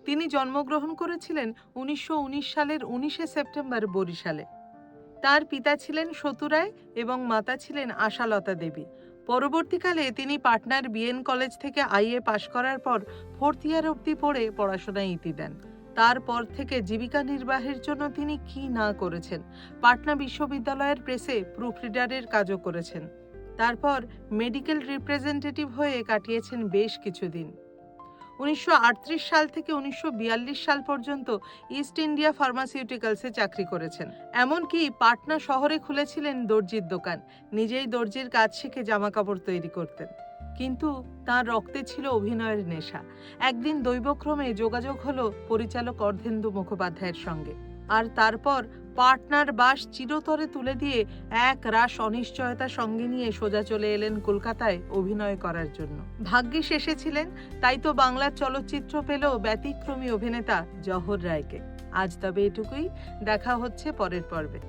তিনি জন্মগ্রহণ করেছিলেন ১৯১৯ সালের ১৯শে সেপ্টেম্বর বরিশালে। তার পিতা ছিলেন সতু রায় এবং মাতা ছিলেন আশালতা দেবী। পরবর্তীকালে তিনি পাটনার বিএন কলেজ থেকে আইএ পাশ করার পর 4th ইয়ার অবধি পড়ে পড়াশোনায় ইতি দেন। তারপর থেকে জীবিকা নির্বাহের জন্য তিনি কি না করেছেন। পাটনা বিশ্ববিদ্যালয়ের প্রেসে প্রুফরিডারের কাজও করেছেন। তারপর মেডিকেল রিপ্রেজেন্টেটিভ হয়ে কাটিয়েছেন বেশ কিছুদিন। ১৯৩৮ সাল থেকে ১৯৪২ সাল পর্যন্ত ইস্ট ইন্ডিয়া ফার্মাসিউটিক্যালসে চাকরি করেছেন। এমনকি পাটনা শহরে খুলেছিলেন দর্জির দোকান। নিজেই দর্জির কাজ শিখে জামাকাপড় তৈরি করতেন। কিন্তু তার রক্তে ছিল অভিনয়ের নেশা। একদিন দৈবক্রমে যোগাযোগ হলো পরিচালক অর্ধেন্দু মুখোপাধ্যায়ের সঙ্গে। আর তারপর পাটনার বাস চিরতরে তুলে দিয়ে এক রাশ অনিশ্চয়তা সঙ্গে নিয়ে সোজা চলে এলেন কলকাতায় অভিনয় করার জন্য। ভাগ্যিস এসেছিলেন, তাই তো বাংলার চলচ্চিত্র পেল ব্যতিক্রমী অভিনেতা জহর রায়কে। আজ তবে এটুকুই, দেখা হচ্ছে পরের পর্বে।